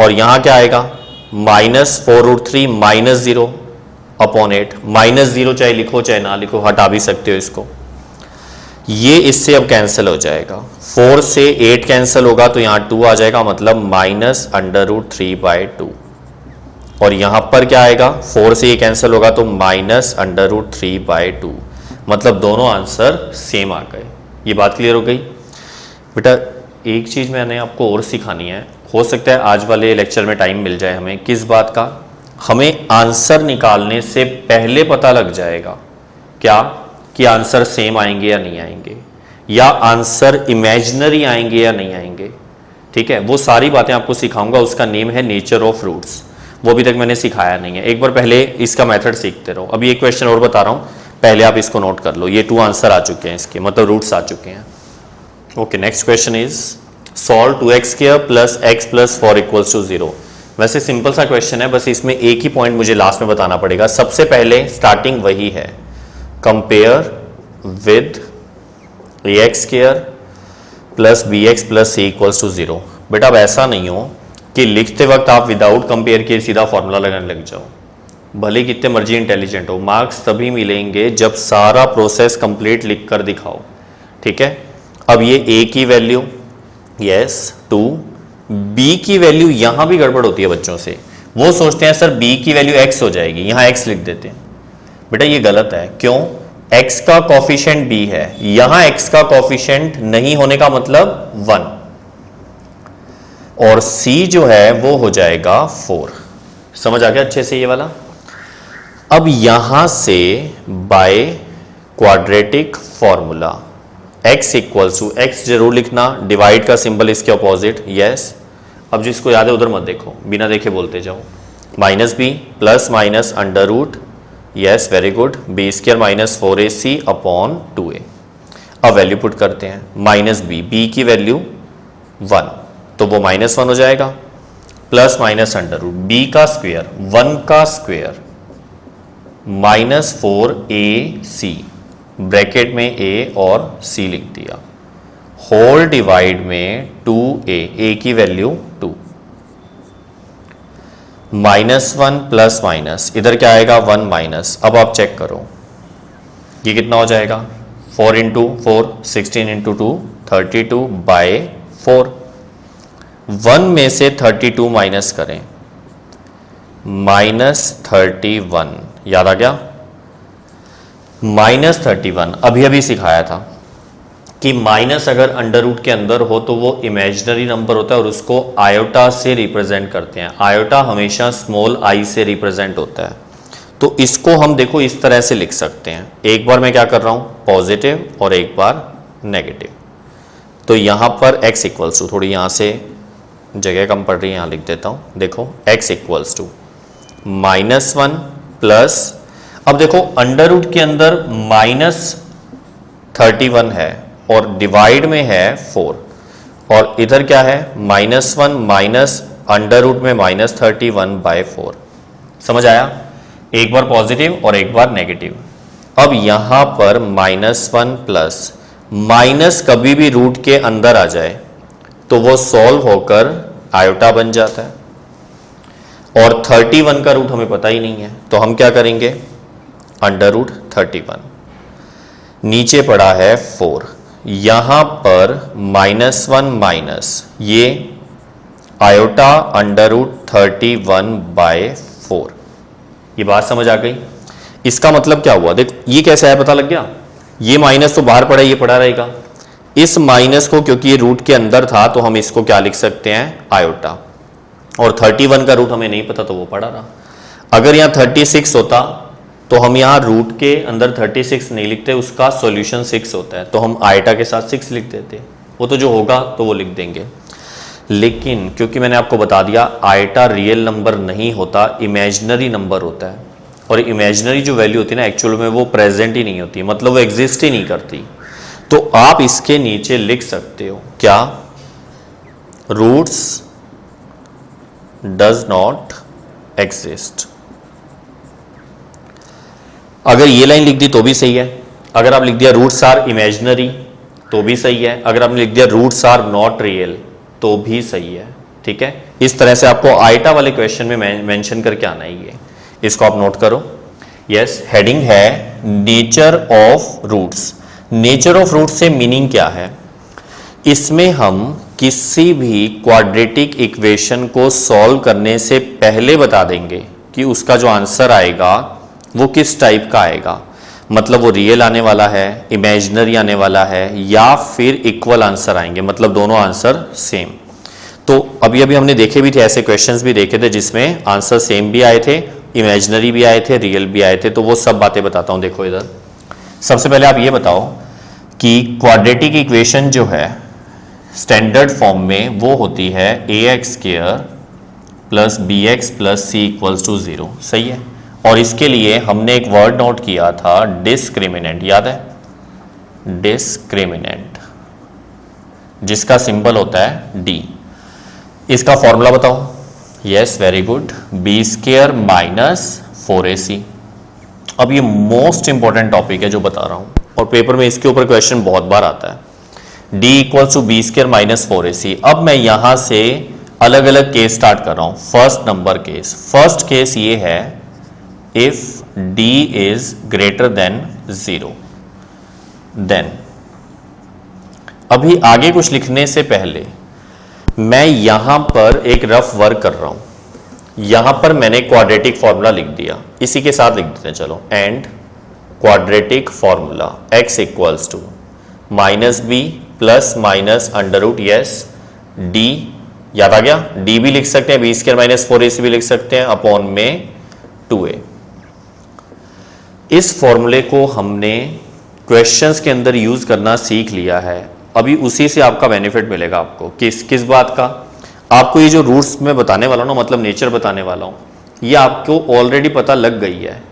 Speaker 1: और यहां क्या आएगा, -4√3 -0 अपॉन 8, -0 चाहे लिखो चाहे ना लिखो, हटा भी सकते हो इसको। ये इससे अब कैंसिल हो जाएगा, 4 से 8 कैंसिल होगा तो यहां 2 आ जाएगा, मतलब -√3/2। और यहां पर क्या आएगा, 4 से ये कैंसिल होगा तो -√3/2, मतलब दोनों आंसर सेम आ गए। ये बात क्लियर हो गई बेटा? एक चीज मैंने आपको और सिखानी है, हो सकता है आज वाले लेक्चर में टाइम मिल जाए हमें, किस बात का, हमें आंसर निकालने से पहले पता लग जाएगा क्या कि आंसर सेम आएंगे या नहीं आएंगे, या आंसर इमेजिनरी आएंगे या नहीं आएंगे। ठीक है, वो सारी बातें आपको सिखाऊंगा, उसका नेम है नेचर ऑफ रूट्स, वो अभी तक मैंने सिखाया नहीं है। एक बार पहले इसका मेथड सीखते रहो। अभी एक क्वेश्चन और बता रहा हूं, पहले आप इसको नोट कर लो। ये 2 आंसर आ चुके हैं इसके, मतलब रूट्स आ चुके हैं। Okay, next question is solve 2x² plus x plus 4 equals to 0। वैसे सिंपल सा क्वेश्चन है, बस इसमें एक ही पॉइंट मुझे लास्ट में बताना पड़ेगा। सबसे पहले स्टार्टिंग वही है, compare with ax² plus bx plus c equals to 0। बेटा अब ऐसा नहीं हो कि लिखते वक्त आप विदाउट कंपेयर किए सीधा फॉर्मूला लगाने लग जाओ, भले कितने मर्जी इंटेलिजेंट हो। मार्क्स तभी मिलेंगे जब सारा प्रोसेस कंप्लीट लिख कर दिखाओ। ठीक है, अब ये a की वैल्यू यस 2, b की वैल्यू, यहां भी गड़बड़ होती है बच्चों से, वो सोचते हैं सर b की वैल्यू x हो जाएगी, यहां x लिख देते हैं। बेटा ये गलत है, क्यों, x का कॉफिशिएंट b है, यहां x का कॉफिशिएंट नहीं होने का मतलब 1, और c जो है वो हो जाएगा 4। समझ आ गया अच्छे से ये वाला? अब यहां से by quadratic formula x equals to, x जरूर लिखना, डिवाइड का सिंबल इसके ऑपोजिट, यस। अब जिसको याद है उधर मत देखो, बिना देखे बोलते जाओ। -b plus minus under root, yes very good, b² minus 4ac upon 2a। अब वैल्यू पुट करते हैं, -b की वैल्यू 1, तो वो -1 हो जाएगा, plus minus under root b का स्क्वायर 1 का स्क्वायर -4ac, ब्रैकेट में a और c लिख दिया, होल डिवाइड में 2a, a की वैल्यू 2, -1 प्लस माइनस, इधर क्या आएगा 1 माइनस। अब आप चेक करो ये कितना हो जाएगा, 4 इंटू 4 16 इंटू 2 32/4। 1 में से 32 माइनस करें, -31, याद आ गया, -31। अभी अभी सिखाया था कि माइनस अगर अंडर रूट के अंदर हो तो वो इमेजिनरी नंबर होता है और उसको आयोटा से रिप्रेजेंट करते हैं। आयोटा हमेशा स्मॉल आई से रिप्रेजेंट होता है, तो इसको हम देखो इस तरह से लिख सकते हैं। एक बार मैं क्या कर रहा हूं, पॉजिटिव और एक बार नेगेटिव। तो यहां पर x इक्वल्स टू, थोड़ी यहां से जगह कम पड़ रही है, यहां लिख देता हूं, देखो x इक्वल्स टू -1 प्लस, अब देखो अंडर रूट के अंदर -31 है और डिवाइड में है 4, और इधर क्या है -1 माइनस अंडर रूट में -31/4। समझ आया? एक बार पॉजिटिव और एक बार नेगेटिव। अब यहां पर -1 प्लस, माइनस कभी भी रूट के अंदर आ जाए तो वो सॉल्व होकर आयोटा बन जाता है। और 31 का रूट हमें पता ही नहीं है, तो हम क्या करेंगे, अंडर रूट 31, नीचे पड़ा है 4, यहां पर -1 माइनस ये आयोटा अंडर रूट 31/4। ये बात समझ आ गई। इसका मतलब क्या हुआ, देख ये कैसे आया पता लग गया, ये माइनस तो बाहर पड़ा, ये पड़ा रहेगा, इस माइनस को क्योंकि ये रूट के अंदर था तो हम इसको क्या लिख सकते हैं, आयोटा, और 31 का रूट हमें नहीं पता तो वो पड़ा रहा। अगर यहाँ 36 होता तो हम यहाँ रूट के अंदर 36 नहीं लिखते, उसका सॉल्यूशन 6 होता है, तो हम आयोटा के साथ 6 लिख देते, वो तो जो होगा तो वो लिख देंगे। लेकिन क्योंकि मैंने आपको बता दिया आयोटा रियल नंबर नहीं होता, इमेजिनरी नंबर होता है, और इमेजिनरी जो वैल्यू होती है ना एक्चुअल में वो प्रेजेंट ही नहीं होती, मतलब वो एग्जिस्ट ही नहीं करती, तो आप इसके नीचे लिख सकते हो क्या, रूट्स डज नॉट एग्जिस्ट। अगर ये लाइन लिख दी तो भी सही है, अगर आप लिख दिया रूट्स आर इमेजिनरी तो भी सही है, अगर आपने लिख दिया रूट्स आर नॉट रियल तो भी सही है। ठीक है, इस तरह से आपको आयोटा वाले क्वेश्चन में मेंशन करके आना ही है, इसको आप नोट करो। यस, हेडिंग है nature of roots. Nature of root से मीनिंग क्या है, इसमें हम किसी भी क्वाड्रेटिक इक्वेशन को सॉल्व करने से पहले बता देंगे कि उसका जो आंसर आएगा वो किस टाइप का आएगा, मतलब वो रियल आने वाला है, इमेजिनरी आने वाला है, या फिर इक्वल आंसर आएंगे, मतलब दोनों आंसर सेम। तो अभी अभी हमने देखे भी थे, ऐसे क्वेश्चंस भी देखे थे जिसमें आंसर सेम भी आए थे, इमेजिनरी भी आए थे, रियल भी आए थे, तो वो सब बातें बताता हूं। देखो इधर सबसे पहले आप ये बताओ कि क्वाड्रेटिक इक्वेशन जो है स्टैंडर्ड फॉर्म में वो होती है ax² plus bx plus c equals to 0, सही है। और इसके लिए हमने एक वर्ड नोट किया था डिस्क्रिमिनेंट, याद है, डिस्क्रिमिनेंट, जिसका सिंबल होता है d। इसका फॉर्मूला बताओ। Yes, very good, b² minus 4ac। अब ये मोस्ट इंपॉर्टेंट टॉपिक है जो बता रहा हूं, और पेपर में इसके ऊपर क्वेश्चन बहुत बार आता है। d equals to b² minus 4ac। अब मैं यहां से अलग अलग केस स्टार्ट कर रहा हूं। First number case, first case ये है if d is greater than 0, then अभी आगे कुछ लिखने से पहले मैं यहां पर एक रफ वर्क कर रहा हूं। यहां पर मैंने क्वाड्रेटिक फॉर्मूला लिख दिया, इसी के साथ लिख देते हैं, चलो, and quadratic formula x equals to minus B plus minus under root yes D, याद आ गया, d भी लिख सकते हैं, b² माइनस 4ac भी लिख सकते हैं, अपॉन में 2a। इस फॉर्मूले को हमने क्वेश्चंस के अंदर यूज करना सीख लिया है, अभी उसी से आपका बेनिफिट मिलेगा आपको। किस बात का, आपको ये जो रूट्स में बताने वाला हूं ना, मतलब नेचर बताने वाला हूं, ये आपको ऑलरेडी पता लग गई है,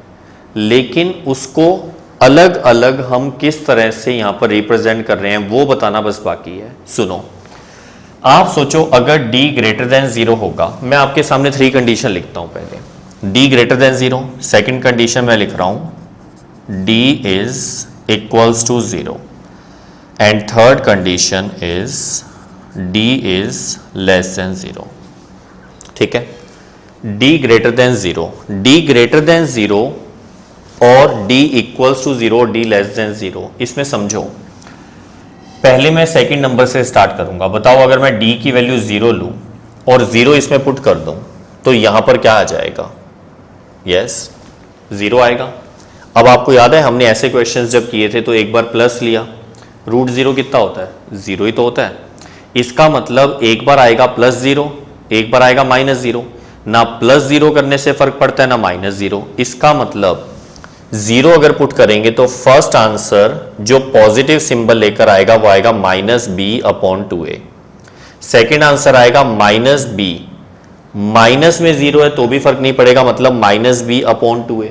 Speaker 1: लेकिन उसको अलग अलग हम किस तरह से यहां पर रिप्रेजेंट कर रहे हैं वो बताना बस बाकी है। सुनो, आप सोचो अगर d ग्रेटर देन 0 होगा, मैं आपके सामने 3 कंडीशन लिखता हूं। पहले d greater than 0, second condition मैं लिख रहा हूं d is equals to 0, and third condition is d is less than 0। ठीक है, d greater than 0, d greater than 0 और d equals to 0, d less than 0, इसमें समझो। पहले मैं सेकंड नंबर से स्टार्ट करूंगा। बताओ अगर मैं d की वैल्यू 0 लूं और 0 इसमें पुट कर दूं तो यहां पर क्या आ जाएगा, यस 0 आएगा। अब आपको याद है हमने ऐसे क्वेश्चंस जब किए थे तो एक बार प्लस लिया, रूट 0 कितना होता है, 0 ही तो होता है। इसका मतलब एक बार आएगा प्लस 0, एक बार आएगा माइनस 0, ना प्लस 0 करने से फर्क पड़ता है ना माइनस 0। इसका मतलब 0 अगर पुट करेंगे तो फर्स्ट आंसर जो पॉजिटिव सिंबल लेकर आएगा वो आएगा minus B upon 2a। Second answer आएगा माइनस बी, माइनस में 0 है तो भी फर्क नहीं पड़ेगा, मतलब माइनस बी अपॉन 2a।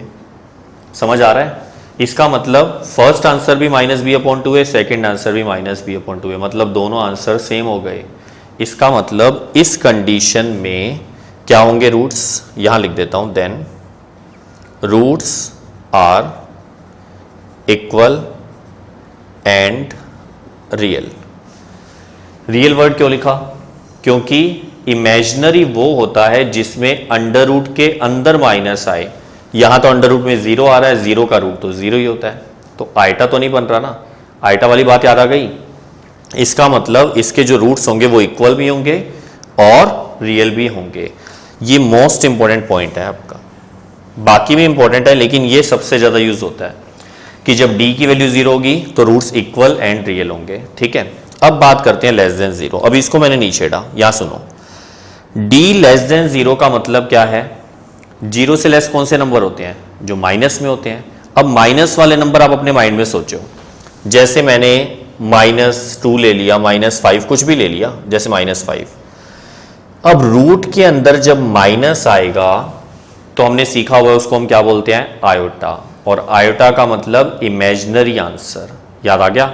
Speaker 1: समझ आ रहा है, इसका मतलब फर्स्ट आंसर भी minus B upon 2a, second answer भी माइनस बी अपॉन 2a, मतलब दोनों आंसर सेम हो गए। इसका मतलब इस कंडीशन में क्या होंगे रूट्स, यहां लिख देता हूं, then roots are equal and real. Real word क्यों लिखा, क्योंकि इमेजिनरी वो होता है जिसमें अंडर रूट के अंदर माइनस आए। यहां तो अंडर रूट में 0 आ रहा है, 0 का रूट तो 0 ही होता है, तो आइटा तो नहीं बन रहा ना। आइटा वाली बात याद आ गई। इसका मतलब इसके जो रूट्स होंगे वो इक्वल भी होंगे और रियल भी होंगे। ये मोस्ट इंपॉर्टेंट पॉइंट है आपका, बाकी भी इंपॉर्टेंट है लेकिन ये सबसे ज्यादा यूज होता है कि जब d की वैल्यू 0 होगी तो रूट्स इक्वल एंड रियल होंगे। ठीक है, अब बात करते हैं लेस देन 0। अब इसको मैंने नहीं छेड़ा, यहां सुनो। d लेस देन 0 का मतलब क्या है? 0 से लेस कौन से नंबर होते हैं? जो माइनस में होते हैं। अब माइनस वाले नंबर आप अपने माइंड में सोचो, जैसे मैंने -2 ले लिया, -5 कुछ भी ले लिया, जैसे -5। अब रूट के अंदर जब माइनस आएगा तो हमने सीखा हुआ है उसको हम क्या बोलते हैं? आयोटा। और आयोटा का मतलब इमेजिनरी आंसर, याद आ गया।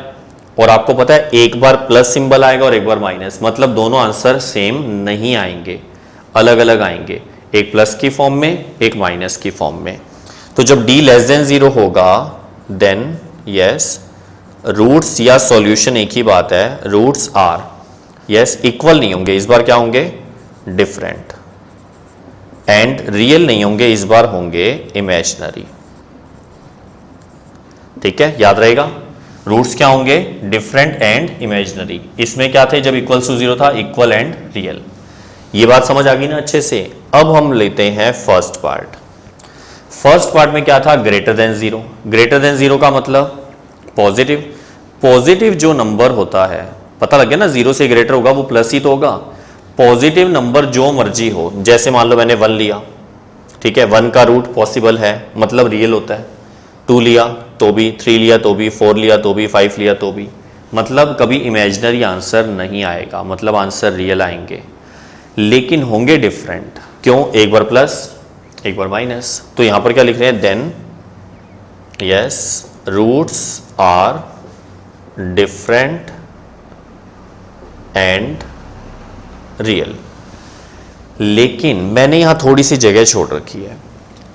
Speaker 1: और आपको पता है एक बार प्लस सिंबल आएगा और एक बार माइनस, मतलब दोनों आंसर सेम नहीं आएंगे, अलग अलग आएंगे, एक प्लस की फॉर्म में एक माइनस की फॉर्म में। तो जब d लेस देन 0 होगा देन यस रूट्स या सॉल्यूशन एक ही बात है, रूट्स आर यस इक्वल नहीं होंगे, इस बार क्या होंगे? डिफरेंट। एंड रियल नहीं होंगे, इस बार होंगे इमेजिनरी। ठीक है, याद रहेगा। रूट्स क्या होंगे? Different and imaginary. इसमें क्या थे जब इक्वल टू 0 था? Equal and real. ये बात समझ आ गई ना अच्छे से। अब हम लेते हैं फर्स्ट पार्ट। फर्स्ट पार्ट में क्या था? Greater than 0। ग्रेटर देन 0 का मतलब पॉजिटिव। पॉजिटिव जो नंबर होता है, पता लग गया ना, 0 से ग्रेटर होगा वो प्लस ही तो होगा। पॉजिटिव नंबर जो मर्जी हो, जैसे मान लो मैंने 1 लिया, ठीक है, 1 का रूट पॉसिबल है मतलब रियल होता है। 2 लिया तो भी, 3 लिया तो भी, 4 लिया तो भी, 5 लिया तो भी, मतलब कभी इमेजिनरी आंसर नहीं आएगा, मतलब आंसर रियल आएंगे, लेकिन होंगे डिफरेंट। क्यों? एक बार प्लस एक बार माइनस। तो यहां पर क्या लिख रहे हैं? Then yes roots are different and real. लेकिन मैंने यहां थोड़ी सी जगह छोड़ रखी है।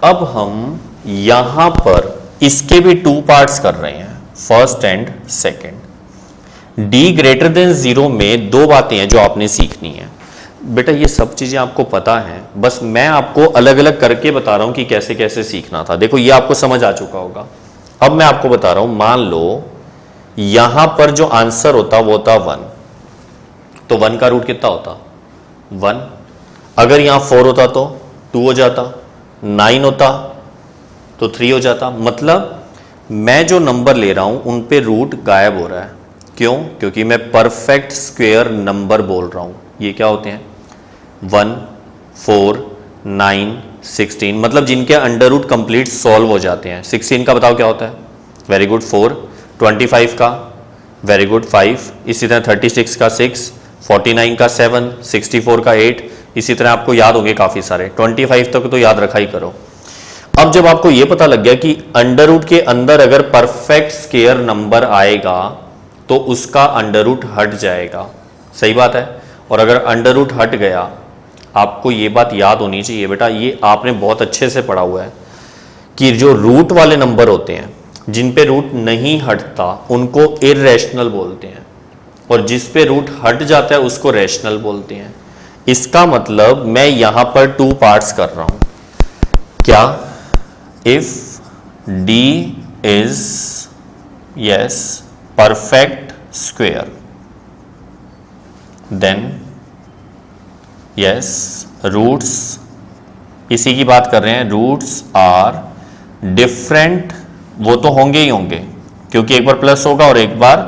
Speaker 1: अब हम यहां पर इसके भी 2 पार्ट्स कर रहे हैं, first and second. d greater than 0 में 2 बातें हैं जो आपने सीखनी है। बेटा ये सब चीजें आपको पता है, बस मैं आपको अलग अलग करके बता रहा हूं कि कैसे कैसे सीखना था। देखो ये आपको समझ आ चुका होगा। अब मैं आपको बता रहा हूं, मान लो यहां पर जो आंसर होता वो होता 1, तो 1 का रूट कितना होता? 1। अगर यहां 4 होता तो 2 हो जाता, 9 होता तो 3 हो जाता। मतलब मैं जो नंबर ले रहा हूं उन पे रूट गायब हो रहा है। क्यों? क्योंकि मैं परफेक्ट स्क्वायर नंबर बोल रहा हूं। ये क्या होते हैं? 1, 4, 9, 16, मतलब जिनके अंडर रूट कंप्लीट सॉल्व हो जाते हैं। 16 का बताओ क्या होता है? Very good 4। 25 का वेरी गुड 5। इसी तरह 36 का 6, 49 का 7, 64 का 8। इसी तरह आपको याद होंगे काफी सारे। 25 तक तो याद रखा ही करो। अब जब आपको यह पता लग गया कि अंडर रूट के अंदर अगर परफेक्ट स्क्वायर नंबर आएगा तो उसका अंडर रूट हट जाएगा, सही बात है। और अगर अंडर रूट हट गया, आपको यह बात याद होनी चाहिए बेटा, ये आपने बहुत अच्छे से पढ़ा हुआ है कि जो रूट वाले नंबर होते हैं जिन पे रूट नहीं हटता उनको इररेशनल बोलते हैं, और जिस पे रूट हट जाता है उसको रैशनल बोलते हैं। इसका मतलब मैं यहां पर 2 पार्ट्स कर रहा हूं। क्या? If d is yes perfect square then yes roots, इसी की बात कर रहे हैं, रूट्स आर डिफरेंट। वो तो होंगे ही होंगे क्योंकि एक बार प्लस होगा और एक बार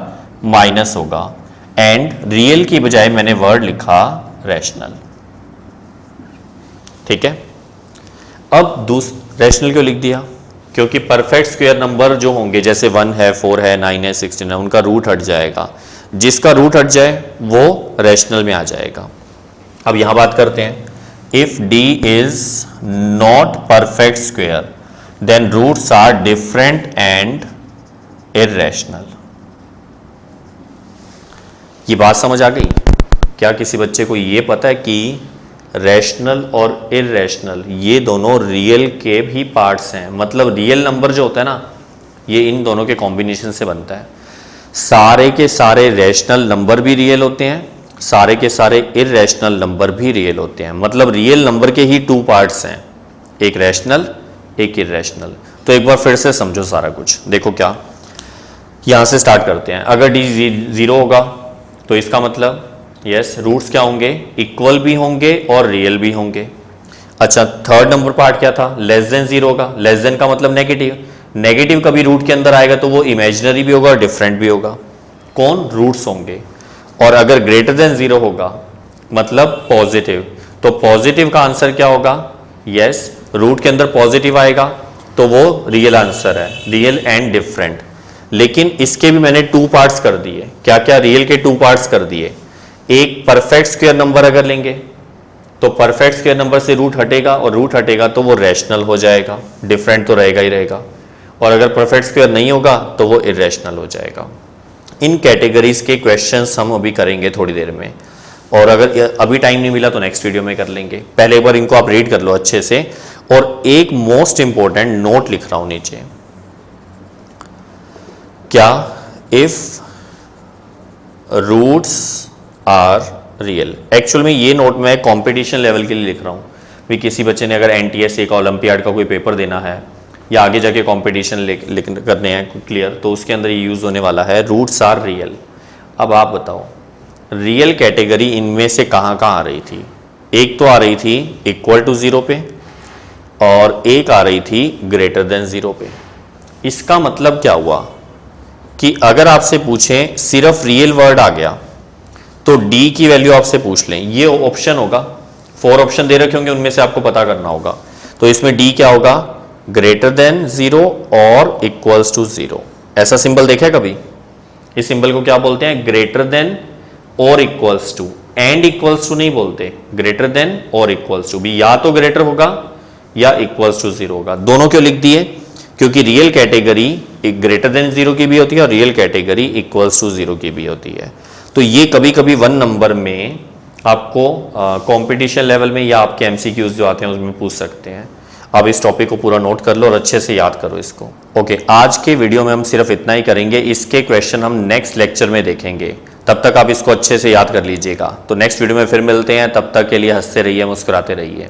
Speaker 1: माइनस होगा। एंड रियल की बजाय मैंने वर्ड लिखा रैशनल। ठीक है, अब रैशनल क्यों लिख दिया? क्योंकि परफेक्ट स्क्वायर नंबर जो होंगे जैसे 1 है, 4 है, 9 है, 16 है, उनका रूट हट जाएगा। जिसका रूट हट जाए वो रैशनल में आ जाएगा। अब यहां बात करते हैं, if d is not perfect square then roots are different and irrational. ये बात समझ आ गई? क्या किसी बच्चे को ये पता है कि रैशनल और इररेशनल ये दोनों रियल के भी पार्ट्स हैं? मतलब रियल नंबर जो होता है ना, ये इन दोनों के कॉम्बिनेशन से बनता है। सारे के सारे रैशनल नंबर भी रियल होते हैं सारे के सारे इरेशनल नंबर भी रियल होते हैं, मतलब रियल नंबर के ही टू पार्ट्स हैं, एक रैशनल एक इरेशनल। तो एक बार फिर से समझो सारा कुछ, देखो क्या, यहां से स्टार्ट करते हैं। अगर डी 0 होगा तो इसका मतलब यस रूट्स क्या होंगे, इक्वल भी होंगे और रियल भी होंगे। अच्छा, थर्ड नंबर पार्ट क्या था, लेस देन 0 होगा, लेस देन का मतलब नेगेटिव, नेगेटिव कभी रूट के अंदर आएगा तो वो इमेजिनरी भी होगा और डिफरेंट भी होगा, कौन, रूट्स होंगे। और अगर ग्रेटर देन 0 होगा मतलब पॉजिटिव, तो पॉजिटिव का आंसर क्या होगा, यस रूट के अंदर पॉजिटिव आएगा तो वो रियल आंसर है, रियल एंड डिफरेंट। लेकिन इसके भी मैंने टू पार्ट्स कर दिए, क्या क्या, रियल के टू पार्ट्स कर दिए। एक परफेक्ट स्क्वायर नंबर अगर लेंगे तो परफेक्ट स्क्वायर नंबर से रूट हटेगा और रूट हटेगा तो वो रैशनल हो जाएगा, डिफरेंट तो रहेगा ही रहेगा। और अगर परफेक्ट स्क्वायर नहीं होगा तो वो इरेशनल हो जाएगा। इन कैटेगरीज के क्वेश्चंस हम अभी करेंगे थोड़ी देर में, और अगर अभी टाइम नहीं मिला तो नेक्स्ट वीडियो में कर लेंगे। पहले एक बार इनको आप रीड कर लो अच्छे से। और एक मोस्ट इंपॉर्टेंट नोट लिख रहा हूं नीचे, क्या, if roots are real. Actual में ये नोट मैं कंपटीशन लेवल के लिए लिख रहा हूँ, भी किसी बच्चे ने अगर एनटीएस का ओलंपियाड का कोई पेपर देना है या आगे जाके कंपटीशन करने हैं क्लियर, तो उसके अंदर ये यूज़ होने वाला है, रूट्स आर रियल। अब आप बताओ रियल कैटेगरी इनमें से कहाँ कहाँ आ रही थी। एक तो आ रही थी इक्वल टू 0 पे और एक आ रही थी ग्रेटर देन 0 पे। इसका मतलब क्या हुआ कि अगर आपसे पूछें सिर्फ रियल वर्ड आ गया तो डी की वैल्यू आपसे पूछ लें, ये ऑप्शन होगा, 4 ऑप्शन दे रखे होंगे, उनमें से आपको पता करना होगा। तो इसमें डी क्या होगा, ग्रेटर देन 0 और इक्वल्स टू 0। ऐसा सिंबल देखा है कभी, इस सिंबल को क्या बोलते हैं, ग्रेटर देन और equals to, and equals to नहीं बोलते, ग्रेटर देन और इक्वल्स टू भी, या तो ग्रेटर होगा या इक्वल्स टू 0 होगा। दोनों क्यों लिख दिए, क्योंकि रियल कैटेगरी ग्रेटर देन 0 की भी होती है और रियल कैटेगरी इक्वल्स टू 0 की भी होती है। तो ये कभी कभी 1 नंबर में आपको कंपटीशन लेवल में या आपके एमसीक्यूज जो आते हैं उसमें पूछ सकते हैं। अब इस टॉपिक को पूरा नोट कर लो और अच्छे से याद करो इसको। ओके, आज के वीडियो में हम सिर्फ इतना ही करेंगे, इसके क्वेश्चन हम नेक्स्ट लेक्चर में देखेंगे। तब तक आप इसको अच्छे से याद कर लीजिएगा। तो नेक्स्ट वीडियो में फिर मिलते हैं, तब तक के लिए हंसते रहिए, मुस्कुराते रहिए।